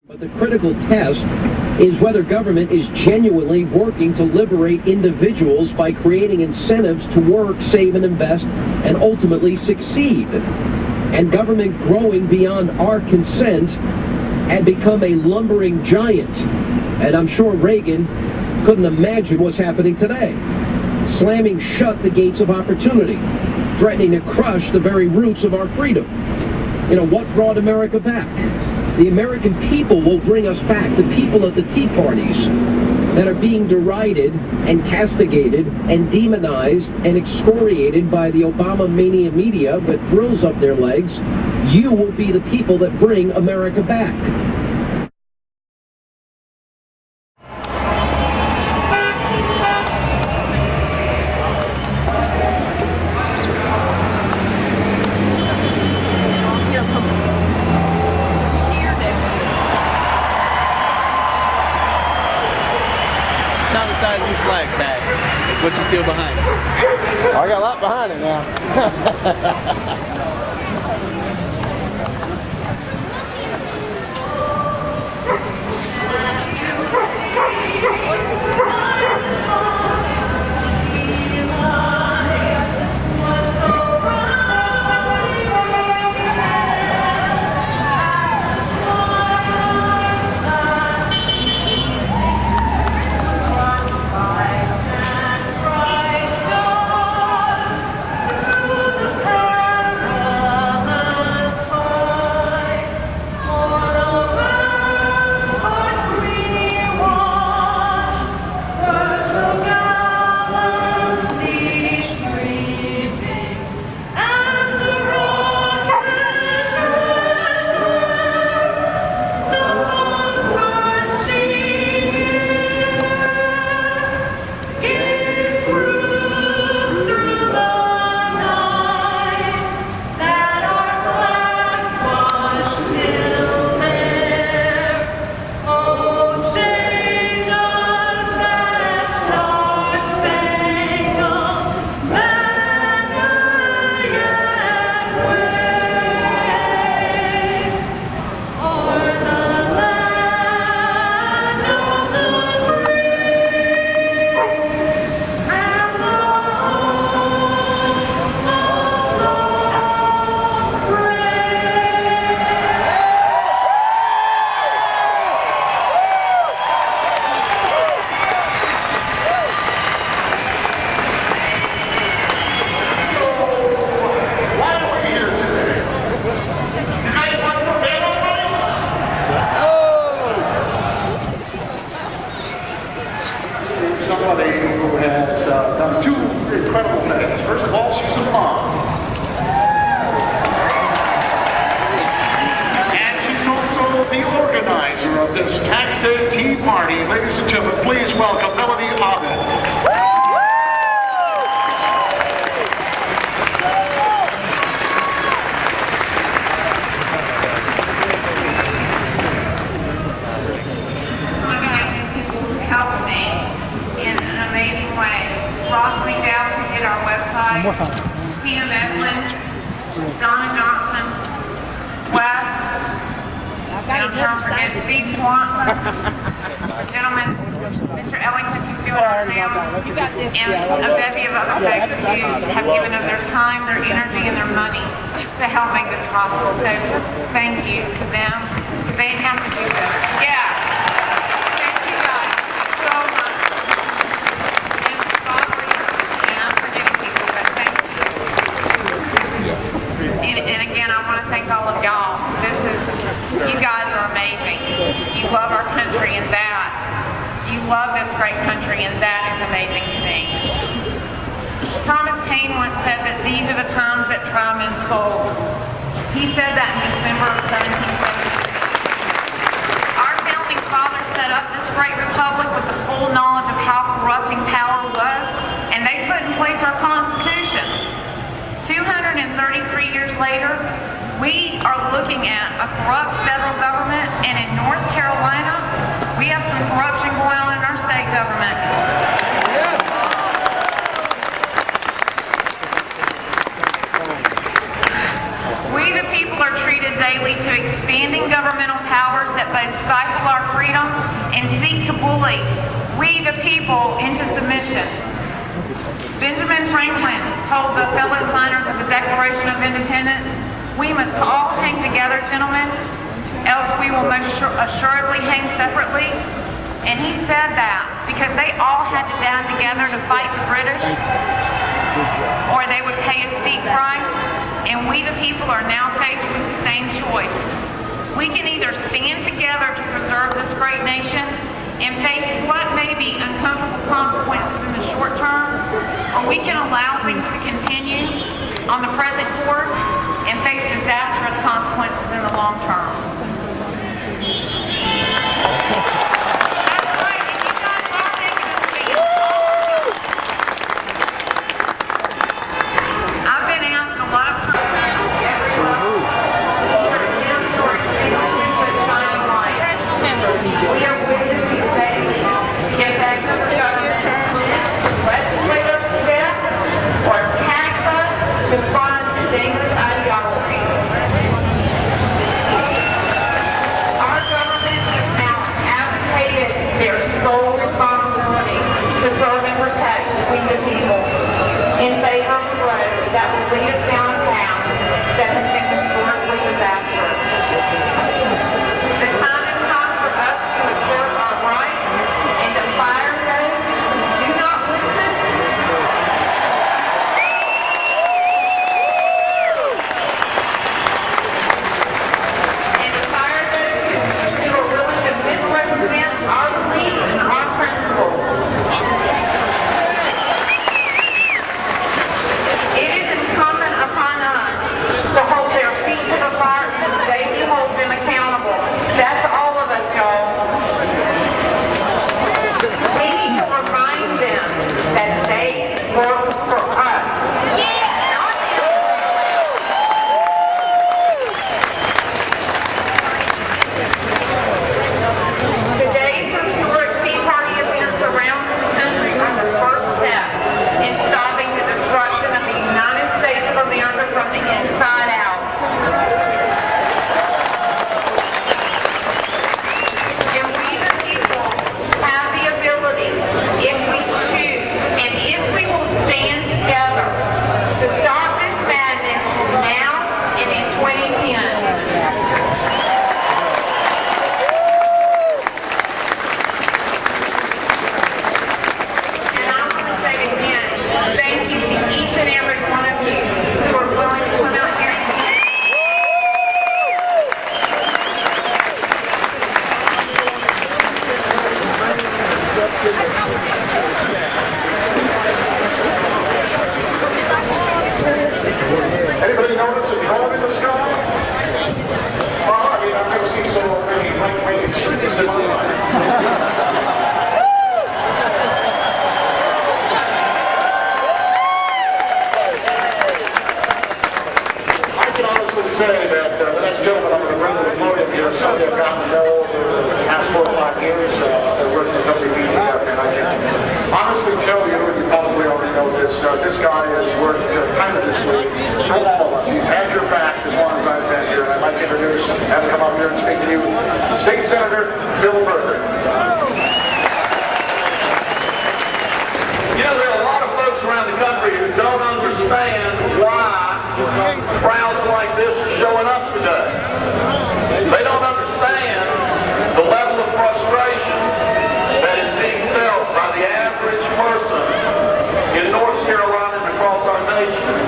But the critical test is whether government is genuinely working to liberate individuals by creating incentives to work, save, and invest, and ultimately succeed. And government growing beyond our consent had become a lumbering giant. And I'm sure Reagan couldn't imagine what's happening today. Slamming shut the gates of opportunity, threatening to crush the very roots of our freedom. You know, what brought America back? The American people will bring us back. The people of the Tea Parties that are being derided and castigated and demonized and excoriated by the Obama mania media that thrills up their legs. You will be the people that bring America back. Flag tag. What you feel behind it? I got a lot behind it now. Somebody who has done two incredible things. First of all, she's a mom. And she's also the organizer of this Tax Day Tea Party. Ladies and gentlemen, please welcome Melody Ovid. Tina Medlin, Donna Johnson, Wes, Steve Swanson, gentlemen, Mr. Ellington, who's doing our sound, and a bevy of other folks who have given of their time, their energy, and their money to help make this possible. So just thank you to them. They have to do this. Yeah. Thank you guys so much. And again, I want to thank all of y'all. You guys are amazing. You love our country, and that, you love this great country, and that is amazing to me. Thomas Paine once said that these are the times that try men's souls. He said that in December of 1776. Our founding fathers set up this great republic with the full knowledge of how corrupting power was, and they put in place our Constitution. 233 years later, we are looking at a corrupt federal government, and in North Carolina, we have some corruption going on in our state government. We, the people are treated daily to expanding governmental powers that both stifle our freedom and seek to bully we the people into submission. Benjamin Franklin told the fellow signers of the Declaration of Independence, "We must all hang together, gentlemen, else we will most assuredly hang separately." And he said that because they all had to band together to fight the British, or they would pay a steep price, and we the people are now faced with the same choice. We can either stand together to preserve this great nation and face what may be uncomfortable consequences in the short term, or we can allow things to continue on the present course and face disastrous consequences in the long term. Anybody notice a drone in the sky? Well, I mean, I've never seen so many right-wing extremists in my life. I can honestly say that the next gentleman I'm going to bring to the podium here is somebody I've gotten to know over the past 4 or 5 years. They're working with WBG up, and I can honestly tell you, and you probably already know this, this guy has worked tirelessly for all of us. He's had your back as long as I've been here, and I'd like to introduce, have him come up here and speak to you, State Senator Bill Berger. You know, there are a lot of folks around the country who don't understand why crowds like this are showing up today. They don't understand the level of frustration that is being felt by the average person in North Carolina and across our nation.